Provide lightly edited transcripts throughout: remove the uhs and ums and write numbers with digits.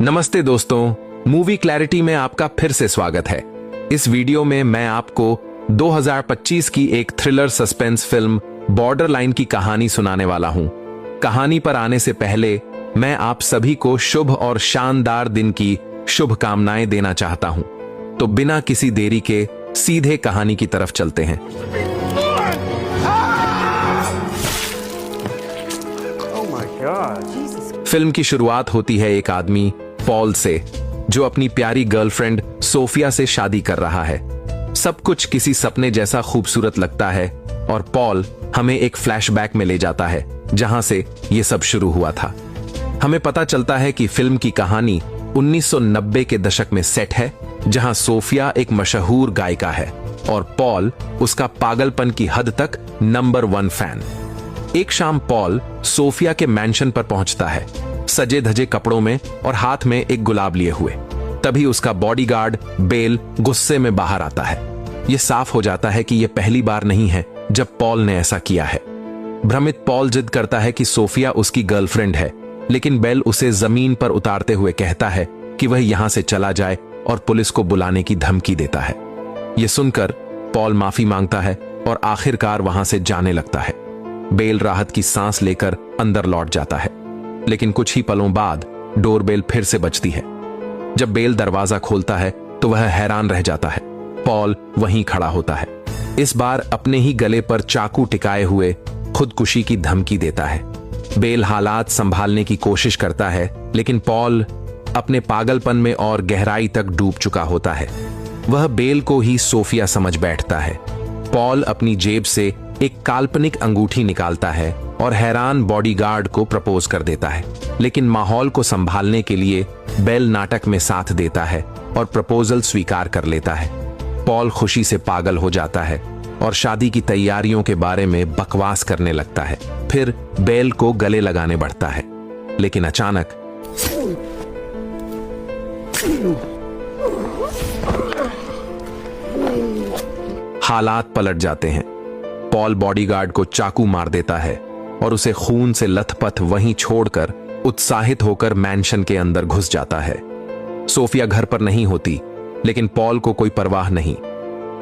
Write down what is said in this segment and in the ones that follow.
नमस्ते दोस्तों, movie clarity में आपका फिर से स्वागत है। इस वीडियो में मैं आपको 2025 की एक थ्रिलर सस्पेंस फिल्म बॉर्डरलाइन की कहानी सुनाने वाला हूं। कहानी पर आने से पहले मैं आप सभी को शुभ और शानदार दिन की शुभकामनाएं देना चाहता हूं। तो बिना किसी देरी के सीधे कहानी की तरफ चलते हैं। फिल्म की शुरुआत होती है एक आदमी पॉल से, जो अपनी प्यारी गर्लफ्रेंड सोफिया से शादी कर रहा है। सब कुछ किसी सपने जैसा खूबसूरत लगता है और पॉल हमें एक फ्लैशबैक में ले जाता है जहां से यह सब शुरू हुआ था। हमें पता चलता है कि फिल्म की कहानी 1990 के दशक में सेट है, जहां सोफिया एक मशहूर गायिका है और पॉल उसका पागलपन की हद तक नंबर 1 फैन। एक शाम पॉल सोफिया के मैंशन पर पहुंचता है, सजे धजे कपड़ों में और हाथ में एक गुलाब लिए हुए। तभी उसका बॉडीगार्ड बेल गुस्से में बाहर आता है। यह साफ हो जाता है कि यह पहली बार नहीं है जब पॉल ने ऐसा किया है। भ्रमित पॉल जिद करता है कि सोफिया उसकी गर्लफ्रेंड है, लेकिन बेल उसे जमीन पर उतारते हुए कहता है कि वह यहां से चला जाए और पुलिस को बुलाने की धमकी देता है। यह सुनकर पॉल माफी मांगता है और आखिरकार वहां से जाने लगता है। बेल राहत की सांस लेकर अंदर लौट जाता है, लेकिन कुछ ही पलों बाद डोरबेल फिर से बजती है। जब बेल दरवाजा खोलता है तो वह हैरान रह जाता है। पॉल वहीं खड़ा होता है, इस बार अपने ही गले पर चाकू टिकाए हुए खुदकुशी की धमकी देता है। बेल हालात संभालने की कोशिश करता है, लेकिन पॉल अपने पागलपन में और गहराई तक डूब चुका होता है। वह बेल को ही सोफिया समझ बैठता है। पॉल अपनी जेब से एक काल्पनिक अंगूठी निकालता है और हैरान बॉडीगार्ड को प्रपोज कर देता है, लेकिन माहौल को संभालने के लिए बेल नाटक में साथ देता है और प्रपोजल स्वीकार कर लेता है। पॉल खुशी से पागल हो जाता है और शादी की तैयारियों के बारे में बकवास करने लगता है। फिर बेल को गले लगाने बढ़ता है, लेकिन अचानक हालात पलट जाते हैं। पॉल बॉडीगार्ड को चाकू मार देता है और उसे खून से लथपथ वहीं छोड़कर उत्साहित होकर मैंशन के अंदर घुस जाता है। सोफिया घर पर नहीं होती, लेकिन पॉल को कोई परवाह नहीं।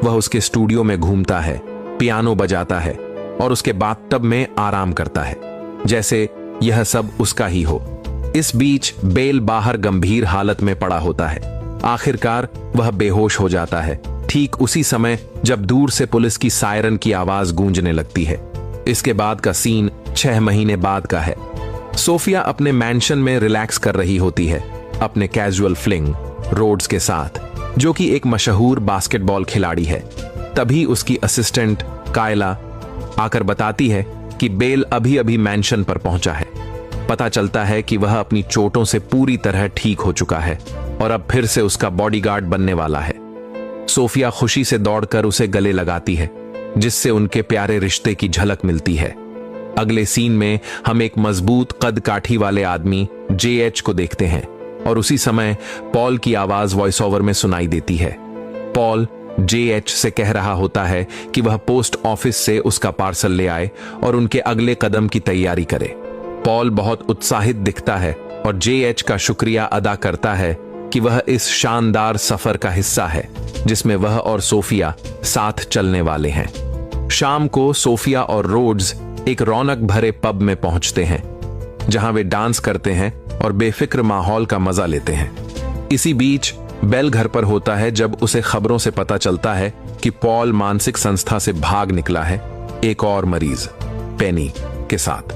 वह उसके स्टूडियो में घूमता है, पियानो बजाता है और उसके बाथटब में आराम करता है, जैसे यह सब उसका ही हो। इस बीच बेल बाहर गंभीर हालत में पड़ा होता है। आखिरकार वह बेहोश हो जाता है, ठीक उसी समय जब दूर से पुलिस की सायरन की आवाज गूंजने लगती है। इसके बाद का सीन 6 महीने बाद का है। सोफिया अपने मैंशन में रिलैक्स कर रही होती है अपने कैजुअल फ्लिंग रोड्स के साथ, जो कि एक मशहूर बास्केटबॉल खिलाड़ी है। तभी उसकी असिस्टेंट कायला आकर बताती है कि बेल अभी अभी मैंशन पर पहुंचा है। पता चलता है कि वह अपनी चोटों से पूरी तरह ठीक हो चुका है और अब फिर से उसका बॉडीगार्ड बनने वाला है। सोफिया खुशी से दौड़कर उसे गले लगाती है, जिससे उनके प्यारे रिश्ते की झलक मिलती है। अगले सीन में हम एक मजबूत कद काठी वाले आदमी जेएच को देखते हैं और उसी समय पॉल की आवाज वॉइस ओवर में सुनाई देती है। पॉल जेएच से कह रहा होता है कि वह पोस्ट ऑफिस से उसका पार्सल ले आए और उनके अगले कदम की तैयारी करे। पॉल बहुत उत्साहित दिखता है और जेएच का शुक्रिया अदा करता है कि वह इस शानदार सफर का हिस्सा है जिसमें वह और सोफिया साथ चलने वाले हैं। शाम को सोफिया और रोड्स एक रौनक भरे पब में पहुंचते हैं, जहां वे डांस करते हैं और बेफिक्र माहौल का मजा लेते हैं। इसी बीच बेल घर पर होता है जब उसे खबरों से पता चलता है कि पॉल मानसिक संस्था से भाग निकला है एक और मरीज पेनी के साथ।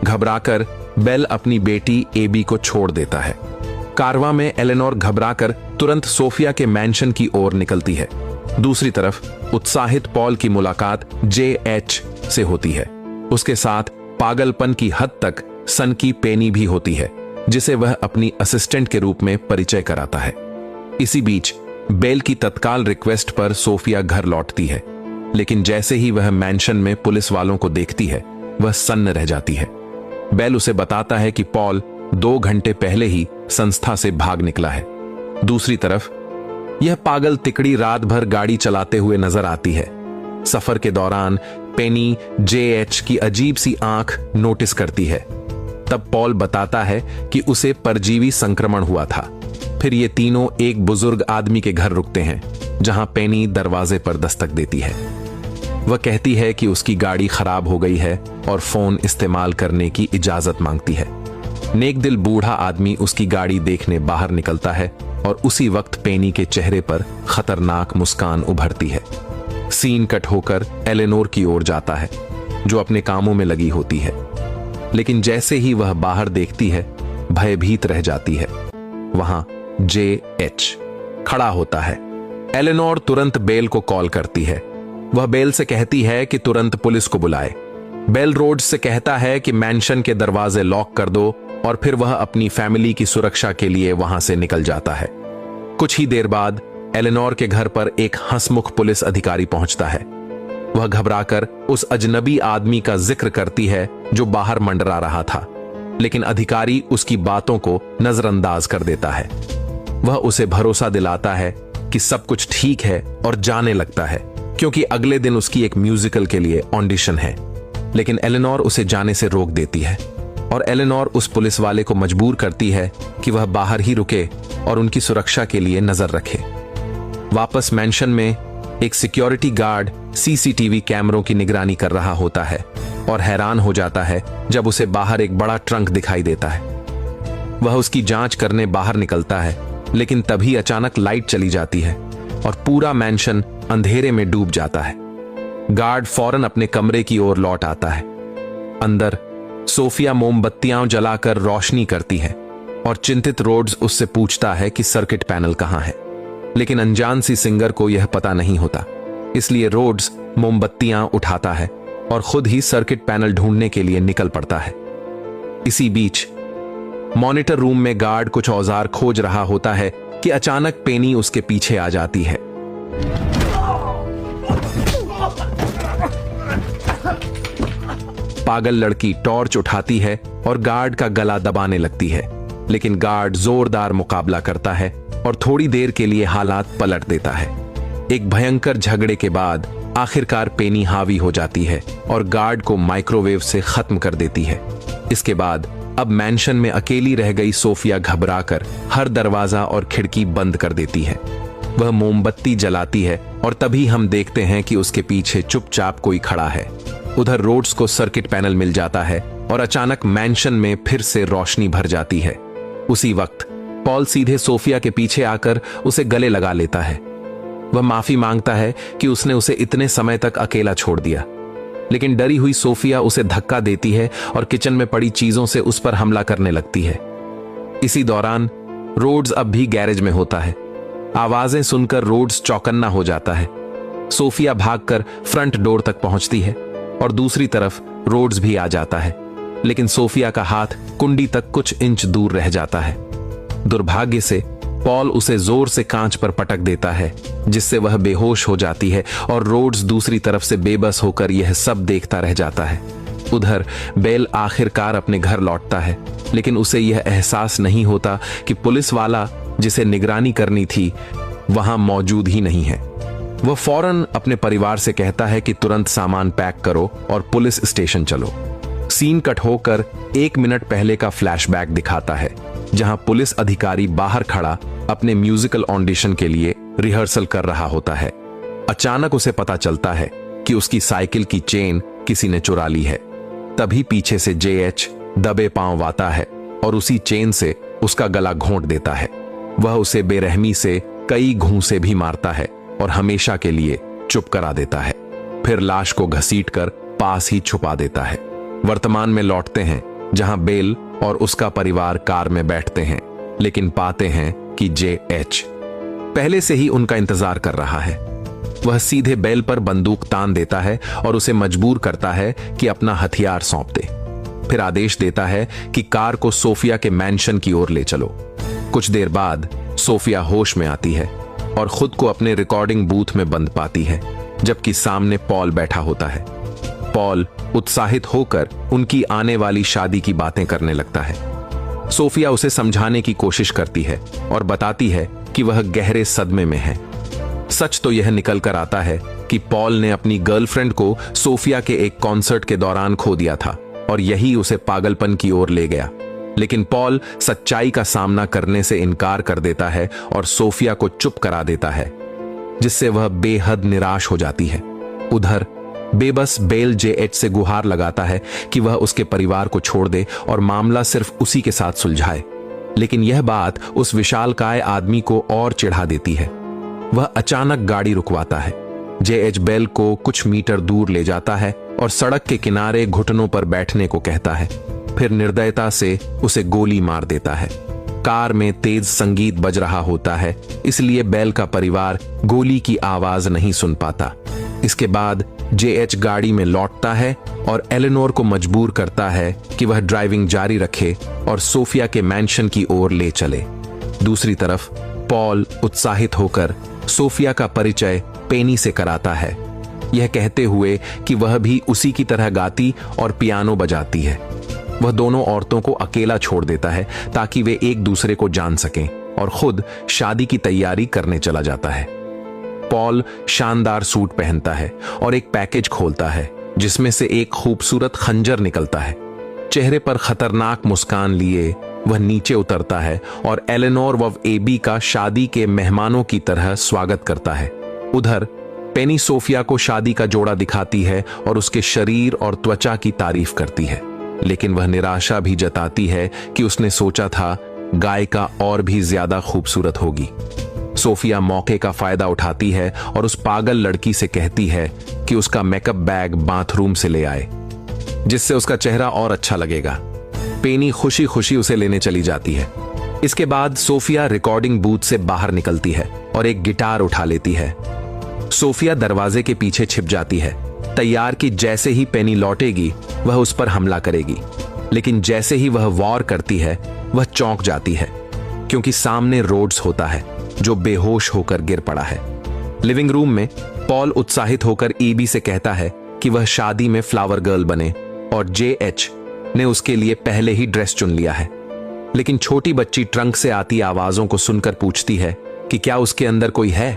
घबराकर बेल अपनी बेटी एबी को छोड़ देता है। कारवां में एलेनोर घबराकर तुरंत सोफिया के मैंशन की ओर निकलती है। दूसरी तरफ उत्साहित पॉल की मुलाकात जेएच से होती है। उसके साथ पागलपन की हद तक सनकी पेनी भी होती है, जिसे वह अपनी असिस्टेंट के रूप में परिचय कराता है। इसी बीच बेल की तत्काल रिक्वेस्ट पर सोफिया घर लौटती है, लेकिन जैसे ही वह मैंशन में पुलिस वालों को देखती है, वह सन्न रह जाती है। बेल उसे बताता है कि पॉल 2 घंटे पहले ही संस्था से भाग निकला है। दूसरी तरफ यह पागल तिकड़ी रात भर गाड़ी चलाते हुए नजर आती है। सफर के दौरान पेनी जेएच की अजीब सी आंख नोटिस करती है। तब पॉल बताता है कि उसे परजीवी संक्रमण हुआ था। फिर ये तीनों एक बुजुर्ग आदमी के घर रुकते हैं, जहां पेनी दरवाजे पर दस्तक देती है। वह कहती है कि उसकी गाड़ी खराब हो गई है और फोन इस्तेमाल करने की इजाजत मांगती है। नेक दिल बूढ़ा आदमी उसकी गाड़ी देखने बाहर निकलता है और उसी वक्त पेनी के चेहरे पर खतरनाक मुस्कान उभरती है। सीन कट होकर एलेनोर की ओर जाता है, जो अपने कामों में लगी होती है, लेकिन जैसे ही वह बाहर देखती है भयभीत रह जाती है। वहां JH खड़ा होता है। एलेनोर तुरंत बेल को कॉल करती है। वह बेल से कहती है कि तुरंत पुलिस को बुलाए। बेल रोड्स से कहता है कि मैंशन के दरवाजे लॉक कर दो और फिर वह अपनी फैमिली की सुरक्षा के लिए वहां से निकल जाता है। कुछ ही देर बाद एलेनोर के घर पर एक हंसमुख पुलिस अधिकारी पहुंचता है। वह घबराकर उस अजनबी आदमी का जिक्र करती है जो बाहर मंडरा रहा था, लेकिन अधिकारी उसकी बातों को नजरअंदाज कर देता है। वह उसे भरोसा दिलाता है कि सब कुछ ठीक है और जाने लगता है, क्योंकि अगले दिन उसकी एक म्यूजिकल के लिए ऑडिशन है। लेकिन एलेनोर उसे जाने से रोक देती है और एलेनोर उस पुलिस वाले को मजबूर करती है कि वह बाहर ही रुके और उनकी सुरक्षा के लिए नजर रखे। वापस मैंशन में एक सिक्योरिटी गार्ड CCTV कैमरों की निगरानी कर रहा होता है और हैरान हो जाता है जब उसे बाहर एक बड़ा ट्रंक दिखाई देता है। वह उसकी जांच करने बाहर निकलता है, लेकिन तभी अचानक लाइट चली जाती है और पूरा मैंशन अंधेरे में डूब जाता है। गार्ड फौरन अपने कमरे की ओर लौट आता है। अंदर सोफिया मोमबत्तियां जलाकर रोशनी करती है और चिंतित रोड्स उससे पूछता है कि सर्किट पैनल कहां है, लेकिन अनजान सी सिंगर को यह पता नहीं होता। इसलिए रोड्स मोमबत्तियां उठाता है और खुद ही सर्किट पैनल ढूंढने के लिए निकल पड़ता है। इसी बीच मॉनिटर रूम में गार्ड कुछ औजार खोज रहा होता है कि अचानक पेनी उसके पीछे आ जाती है। पागल लड़की टॉर्च उठाती है और गार्ड का गला दबाने लगती है, लेकिन गार्ड जोरदार मुकाबला करता है और थोड़ी देर के लिए हालात पलट देता है। एक भयंकर झगड़े के बाद आखिरकार पेनी हावी हो जाती है और गार्ड को माइक्रोवेव से खत्म कर देती है। इसके बाद अब मैंशन में अकेली रह गई सोफिया घबराकर हर दरवाजा और खिड़की बंद कर देती है। वह मोमबत्ती जलाती है और तभी हम देखते हैं कि उसके पीछे चुपचाप कोई खड़ा है। उधर रोड्स को सर्किट पैनल मिल जाता है और अचानक मैंशन में फिर से रोशनी भर जाती है। उसी वक्त पॉल सीधे सोफिया के पीछे आकर उसे गले लगा लेता है। वह माफी मांगता है कि उसने उसे इतने समय तक अकेला छोड़ दिया, लेकिन डरी हुई सोफिया उसे धक्का देती है और किचन में पड़ी चीजों से उस पर हमला करने लगती है। इसी दौरान रोड्स अब भी गैरेज में होता है। आवाजें सुनकर रोड्स चौकन्ना हो जाता है। सोफिया भागकर फ्रंट डोर तक पहुंचती है और दूसरी तरफ रोड्स भी आ जाता है, लेकिन सोफिया का हाथ कुंडी तक कुछ इंच दूर रह जाता है। दुर्भाग्य से पॉल उसे जोर से कांच पर पटक देता है, जिससे वह बेहोश हो जाती है और रोड्स दूसरी तरफ से बेबस होकर यह सब देखता रह जाता है। उधर बेल आखिरकार अपने घर लौटता है, लेकिन उसे यह एहसास नहीं होता कि पुलिस वाला जिसे निगरानी करनी थी वहां मौजूद ही नहीं है। वह फौरन अपने परिवार से कहता है कि तुरंत सामान पैक करो और पुलिस स्टेशन चलो। सीन कट होकर 1 मिनट पहले का फ्लैशबैक दिखाता है, जहां पुलिस अधिकारी बाहर खड़ा अपने म्यूजिकल ऑडिशन के लिए रिहर्सल कर रहा होता है। अचानक उसे पता चलता है कि उसकी साइकिल की चेन किसी ने चुरा ली है। तभी पीछे से JH दबे पांव आता है और उसी चेन से उसका गला घोंट देता है। वह उसे बेरहमी से कई घूंसे भी मारता है और हमेशा के लिए चुप करा देता है। फिर लाश को घसीटकर पास ही छुपा देता है। वर्तमान में लौटते हैं, जहां बेल और उसका परिवार कार में बैठते हैं, लेकिन पाते हैं कि JH पहले से ही उनका इंतजार कर रहा है। वह सीधे बेल पर बंदूक तान देता है और उसे मजबूर करता है कि अपना हथियार सौंप दे। फिर आदेश देता है कि कार को सोफिया के मैंशन की ओर ले चलो। कुछ देर बाद सोफिया होश में आती है और खुद को अपने रिकॉर्डिंग बूथ में बंद पाती है, जबकि सामने पॉल बैठा होता है। पॉल उत्साहित होकर उनकी आने वाली शादी की बातें करने लगता है। सोफिया उसे समझाने की कोशिश करती है और बताती है कि वह गहरे सदमे में है। सच तो यह निकल कर आता है कि पॉल ने अपनी गर्लफ्रेंड को सोफिया के एक कॉन्सर्ट के दौरान खो दिया था और यही उसे पागलपन की ओर ले गया। लेकिन पॉल सच्चाई का सामना करने से इनकार कर देता है और सोफिया को चुप करा देता है, जिससे वह बेहद निराश हो जाती है। उधर बेबस बेल जेएच से गुहार लगाता है कि वह उसके परिवार को छोड़ दे और मामला सिर्फ उसी के साथ सुलझाए। लेकिन यह बात उस विशालकाय आदमी को और चिढ़ा देती है। वह अचानक गाड़ी रुकवाता है, जेएच बेल को कुछ मीटर दूर ले जाता है और सड़क के किनारे घुटनों पर बैठने को कहता है। फिर निर्दयता से उसे गोली मार देता है। कार में तेज संगीत बज रहा होता है, इसलिए बेल का परिवार गोली की आवाज नहीं सुन पाता। इसके बाद जेएच गाड़ी में लौटता है और एलेनोर को मजबूर करता है कि वह ड्राइविंग जारी रखे और सोफिया के मैंशन की ओर ले चले। दूसरी तरफ पॉल उत्साहित होकर सोफिया का परिचय पेनी से कराता है, यह कहते हुए कि वह भी उसी की तरह गाती और पियानो बजाती है। वह दोनों औरतों को अकेला छोड़ देता है ताकि वे एक दूसरे को जान सकें और खुद शादी की तैयारी करने चला जाता है। पॉल शानदार सूट पहनता है और एक पैकेज खोलता है जिसमें से एक खूबसूरत खंजर निकलता है। चेहरे पर खतरनाक मुस्कान लिए वह नीचे उतरता है और एलेनोर व एबी का शादी के मेहमानों की तरह स्वागत करता है। उधर पेनी सोफिया को शादी का जोड़ा दिखाती है और उसके शरीर और त्वचा की तारीफ करती है, लेकिन वह निराशा भी जताती है कि उसने सोचा था गायिका और भी ज्यादा खूबसूरत होगी। सोफिया मौके का फायदा उठाती है और उस पागल लड़की से कहती है कि उसका मेकअप बैग बाथरूम से ले आए, जिससे उसका चेहरा और अच्छा लगेगा। पेनी खुशी खुशी उसे लेने चली जाती है। इसके बाद सोफिया रिकॉर्डिंग बूथ से बाहर निकलती है और एक गिटार उठा लेती है। सोफिया दरवाजे के पीछे छिप जाती है, तैयार कि जैसे ही पेनी लौटेगी वह उस पर हमला करेगी। लेकिन जैसे ही वह वॉर करती है वह चौंक जाती है, क्योंकि सामने रोड्स होता है जो बेहोश होकर गिर पड़ा है। लिविंग रूम में पॉल उत्साहित होकर ईबी से कहता है कि वह शादी में फ्लावर गर्ल बने और जेएच ने उसके लिए पहले ही ड्रेस चुन लिया है। लेकिन छोटी बच्ची ट्रंक से आती आवाजों को सुनकर पूछती है कि क्या उसके अंदर कोई है।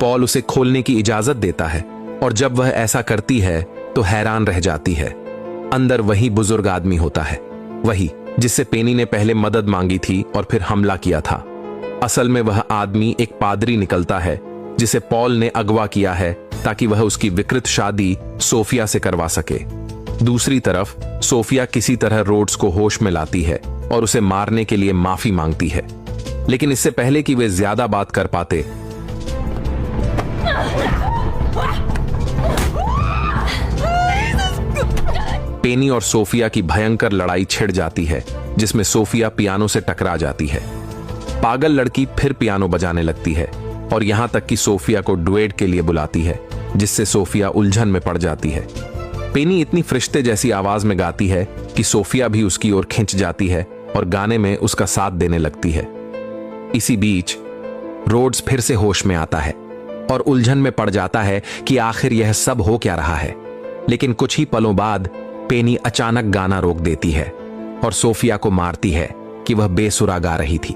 पॉल उसे खोलने की इजाजत देता है और जब वह ऐसा करती है तो हैरान रह जाती है। अंदर वही बुजुर्ग आदमी होता है, वही जिससे पेनी ने पहले मदद मांगी थी और फिर हमला किया था। असल में वह आदमी एक पादरी निकलता है जिसे पॉल ने अगवा किया है ताकि वह उसकी विकृत शादी सोफिया से करवा सके। दूसरी तरफ सोफिया किसी तरह रोड्स को होश में लाती है और उसे मारने के लिए माफी मांगती है, लेकिन इससे पहले कि वे ज्यादा बात कर पाते पेनी और सोफिया की भयंकर लड़ाई छिड़ जाती है, जिसमें सोफिया पियानो से टकरा जाती है। पागल लड़की फिर पियानो बजाने लगती है और यहां तक कि सोफिया को डुएट के लिए बुलाती है, जिससे सोफिया उलझन में पड़ जाती है। पेनी इतनी फरिश्ते जैसी आवाज में गाती है कि सोफिया भी उसकी ओर खिंच जाती है और गाने में उसका साथ देने लगती है। इसी बीच रोड्स फिर से होश में आता है और उलझन में पड़ जाता है कि आखिर यह सब हो क्या रहा है। लेकिन कुछ ही पलों बाद पेनी अचानक गाना रोक देती है और सोफिया को मारती है कि वह बेसुरा गा रही थी।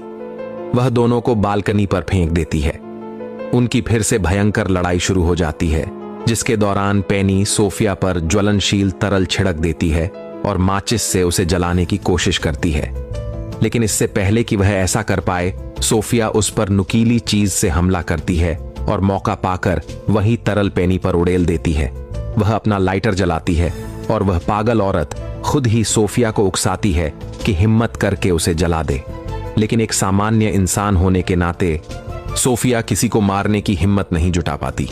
वह दोनों को बालकनी पर फेंक देती है। उनकी फिर से भयंकर लड़ाई शुरू हो जाती है, जिसके दौरान पेनी सोफिया पर ज्वलनशील तरल छिड़क देती है और माचिस से उसे जलाने की कोशिश करती है। लेकिन इससे पहले कि वह ऐसा कर पाए, सोफिया उस पर नुकीली चीज से हमला करती है और मौका पाकर वही तरल पेनी पर उड़ेल देती है। वह अपना लाइटर जलाती है और वह पागल औरत खुद ही सोफिया को उकसाती है कि हिम्मत करके उसे जला दे। लेकिन एक सामान्य इंसान होने के नाते सोफिया किसी को मारने की हिम्मत नहीं जुटा पाती।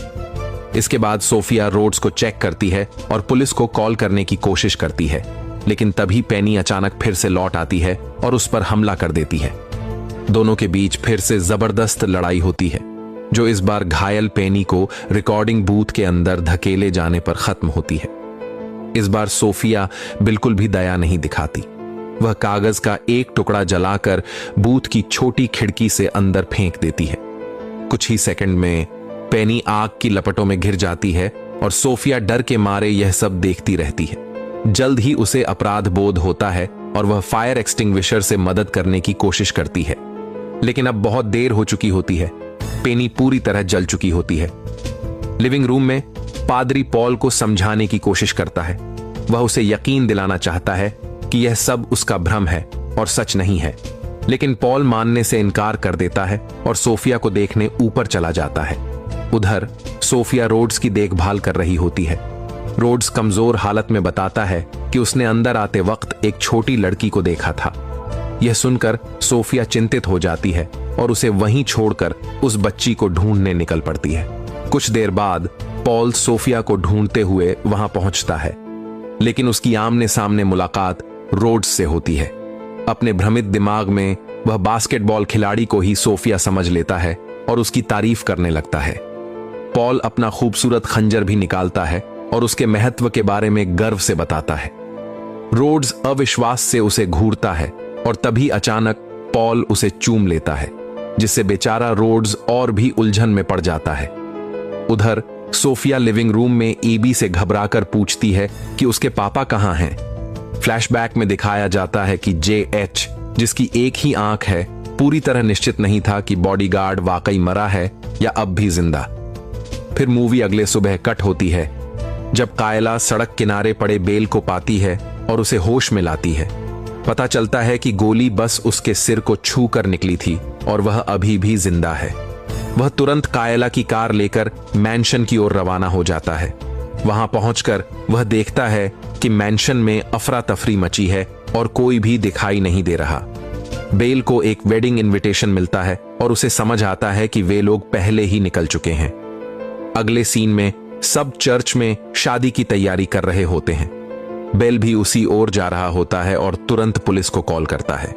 इसके बाद सोफिया रोड्स को चेक करती है और पुलिस को कॉल करने की कोशिश करती है, लेकिन तभी पेनी अचानक फिर से लौट आती है और उस पर हमला कर देती है। दोनों के बीच फिर से जबरदस्त लड़ाई होती है, जो इस बार घायल पेनी को रिकॉर्डिंग बूथ के अंदर धकेले जाने पर खत्म होती है। इस बार सोफिया बिल्कुल भी दया नहीं दिखाती। वह कागज का एक टुकड़ा जलाकर बूथ की छोटी खिड़की से अंदर फेंक देती है। कुछ ही सेकंड में पेनी आग की लपटों में घिर जाती है और सोफिया डर के मारे यह सब देखती रहती है। जल्द ही उसे अपराध बोध होता है और वह फायर एक्सटिंग्विशर से मदद करने की कोशिश करती है, लेकिन अब बहुत देर हो चुकी होती है। पेनी पूरी तरह जल चुकी होती है। लिविंग रूम में पादरी पॉल को समझाने की कोशिश करता है, वह उसे यकीन दिलाना चाहता है कि यह सब उसका भ्रम है और सच नहीं है, लेकिन पॉल मानने से इनकार कर देता है और सोफिया को देखने ऊपर चला जाता है। उधर सोफिया रोड्स की देखभाल कर रही होती है। रोड्स कमजोर हालत में बताता है कि उसने अंदर आते वक्त एक छोटी लड़की को देखा था। यह सुनकर सोफिया चिंतित हो जाती है और उसे वहीं छोड़कर उस बच्ची को ढूंढने निकल पड़ती है। कुछ देर बाद पॉल सोफिया को ढूंढते हुए वहां पहुंचता है, लेकिन उसकी आमने सामने मुलाकात रोड्स से होती है। अपने भ्रमित दिमाग में वह बास्केटबॉल खिलाड़ी को ही सोफिया समझ लेता है और उसकी तारीफ करने लगता है। पॉल अपना खूबसूरत खंजर भी निकालता है और उसके महत्व के बारे में गर्व से बताता है। रोड्स अविश्वास से उसे घूरता है और तभी अचानक पॉल उसे चूम लेता है, जिससे बेचारा रोड्स और भी उलझन में पड़ जाता है। उधर सोफिया लिविंग रूम में एबी से घबराकर पूछती है कि उसके पापा कहां हैं। फ्लैशबैक में दिखाया जाता है कि JH, जिसकी एक ही आंख है, पूरी तरह निश्चित नहीं था कि बॉडीगार्ड वाकई मरा है या अब भी जिंदा। फिर मूवी अगले सुबह कट होती है, जब कायला सड़क किनारे पड़े बेल को पाती है और उसे होश में लाती है। पता चलता है कि गोली बस उसके सिर को छू कर निकली थी और वह अभी भी जिंदा है। वह तुरंत कायला की कार लेकर मैंशन की ओर रवाना हो जाता है। वहां पहुंचकर वह देखता है कि मैंशन में अफरा तफरी मची है और कोई भी दिखाई नहीं दे रहा। बेल को एक वेडिंग इनविटेशन मिलता है और उसे समझ आता है कि वे लोग पहले ही निकल चुके हैं। अगले सीन में सब चर्च में शादी की तैयारी कर रहे होते हैं। बेल भी उसी ओर जा रहा होता है और तुरंत पुलिस को कॉल करता है।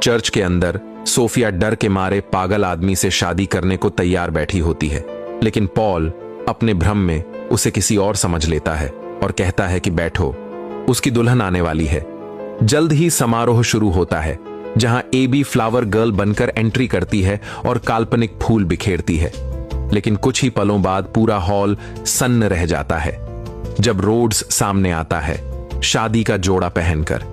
चर्च के अंदर सोफिया डर के मारे पागल आदमी से शादी करने को तैयार बैठी होती है, लेकिन पॉल अपने भ्रम में उसे किसी और समझ लेता है और कहता है कि बैठो, उसकी दुल्हन आने वाली है। जल्द ही समारोह शुरू होता है, जहां एबी फ्लावर गर्ल बनकर एंट्री करती है और काल्पनिक फूल बिखेरती है। लेकिन कुछ ही पलों बाद पूरा हॉल सन्न रह जाता है जब रोड्स सामने आता है, शादी का जोड़ा पहनकर।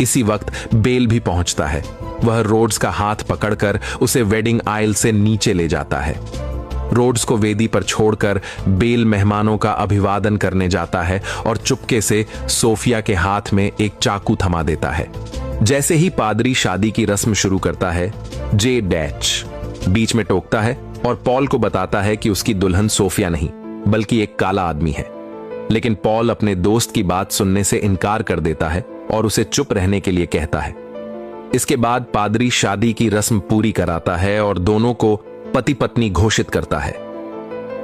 इसी वक्त बेल भी पहुंचता है। वह रोड्स का हाथ पकड़कर उसे वेडिंग आयल से नीचे ले जाता है। रोड्स को वेदी पर छोड़कर बेल मेहमानों का अभिवादन करने जाता है और चुपके से सोफिया के हाथ में एक चाकू थमा देता है। जैसे ही पादरी शादी की रस्म शुरू करता है, JH बीच में टोकता है और पॉल को बताता है कि उसकी दुल्हन सोफिया नहीं बल्कि एक काला आदमी है। लेकिन पॉल अपने दोस्त की बात सुनने से इनकार कर देता है और उसे चुप रहने के लिए कहता है। इसके बाद पादरी शादी की रस्म पूरी कराता है और दोनों को पति पत्नी घोषित करता है।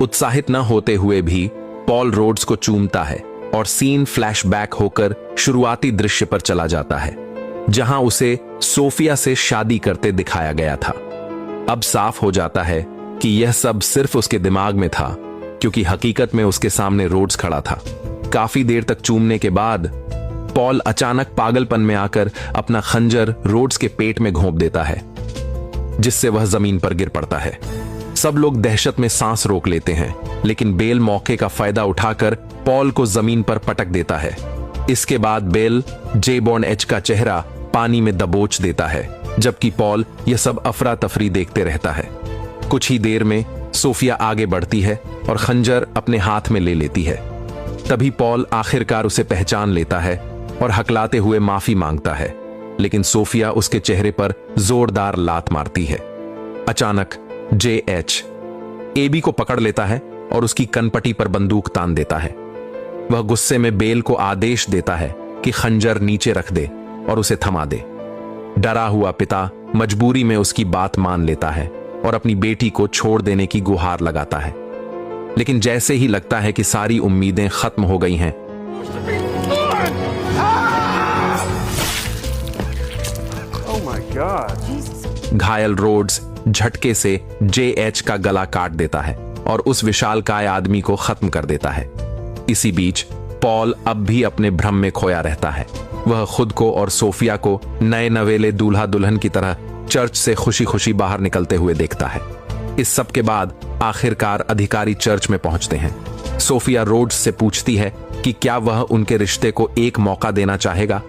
उत्साहित न होते हुए भी पॉल रोड्स को चूमता है और सीन फ्लैशबैक होकर शुरुआती दृश्य पर चला जाता है, जहां उसे सोफिया से शादी करते दिखाया गया था। अब साफ हो जाता है कि यह सब सिर्फ उसके दिमाग में था, क्योंकि हकीकत में उसके सामने रोड्स खड़ा था। काफी देर तक चूमने के बाद पॉल अचानक पागलपन में आकर अपना खंजर रोड्स के पेट में घोंप देता है, जिससे वह जमीन पर गिर पड़ता है। सब लोग दहशत में सांस रोक लेते हैं, लेकिन बेल मौके का फायदा उठाकर पॉल को जमीन पर पटक देता है। इसके बाद बेल JH का चेहरा पानी में दबोच देता है, जबकि पॉल यह सब अफरा तफरी देखते रहता है। कुछ ही देर में सोफिया आगे बढ़ती है और खंजर अपने हाथ में ले लेती है। तभी पॉल आखिरकार उसे पहचान लेता है और हकलाते हुए माफी मांगता है, लेकिन सोफिया उसके चेहरे पर जोरदार लात मारती है। अचानक JH एबी को पकड़ लेता है और उसकी कनपटी पर बंदूक तान देता है। वह गुस्से में बेल को आदेश देता है कि खंजर नीचे रख दे और उसे थमा दे। डरा हुआ पिता मजबूरी में उसकी बात मान लेता है और अपनी बेटी को छोड़ देने की गुहार लगाता है। लेकिन जैसे ही लगता है कि सारी उम्मीदें खत्म हो गई हैं, घायल रोड्स झटके से JH का गला काट देता है और उस विशालकाय आदमी को खत्म कर देता है। इसी बीच पॉल अब भी अपने भ्रम में खोया रहता है। वह खुद को और सोफिया को नए नवेले दूल्हा दुल्हन की तरह चर्च से खुशी खुशी बाहर निकलते हुए देखता है। इस सब के बाद आखिरकार अधिकारी चर्च में पहुंचते हैं। सोफिया रोड्स से पूछती है कि क्या वह उनके रिश्ते को एक मौका देना चाहेगा,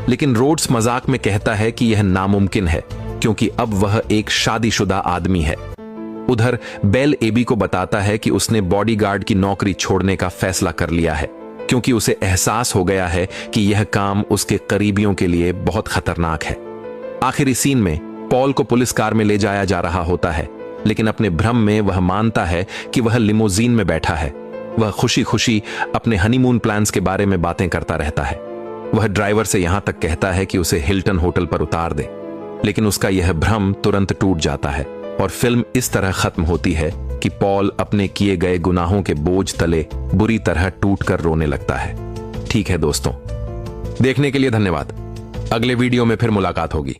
लेकिन रोड्स मजाक में कहता है कि यह नामुमकिन है, क्योंकि अब वह एक शादीशुदा आदमी है। उधर बेल एबी को बताता है कि उसने बॉडीगार्ड की नौकरी छोड़ने का फैसला कर लिया है, क्योंकि उसे एहसास हो गया है कि यह काम उसके करीबियों के लिए बहुत खतरनाक है। आखिरी सीन में पॉल को पुलिस कार में ले जाया जा रहा होता है, लेकिन अपने भ्रम में वह मानता है कि वह लिमोजीन में बैठा है। वह खुशी खुशी अपने हनीमून प्लान्स के बारे में बातें करता रहता है। वह ड्राइवर से यहां तक कहता है कि उसे हिल्टन होटल पर उतार दे, लेकिन उसका यह भ्रम तुरंत टूट जाता है और फिल्म इस तरह खत्म होती है कि पॉल अपने किए गए गुनाहों के बोझ तले बुरी तरह टूटकर रोने लगता है। ठीक है दोस्तों, देखने के लिए धन्यवाद। अगले वीडियो में फिर मुलाकात होगी।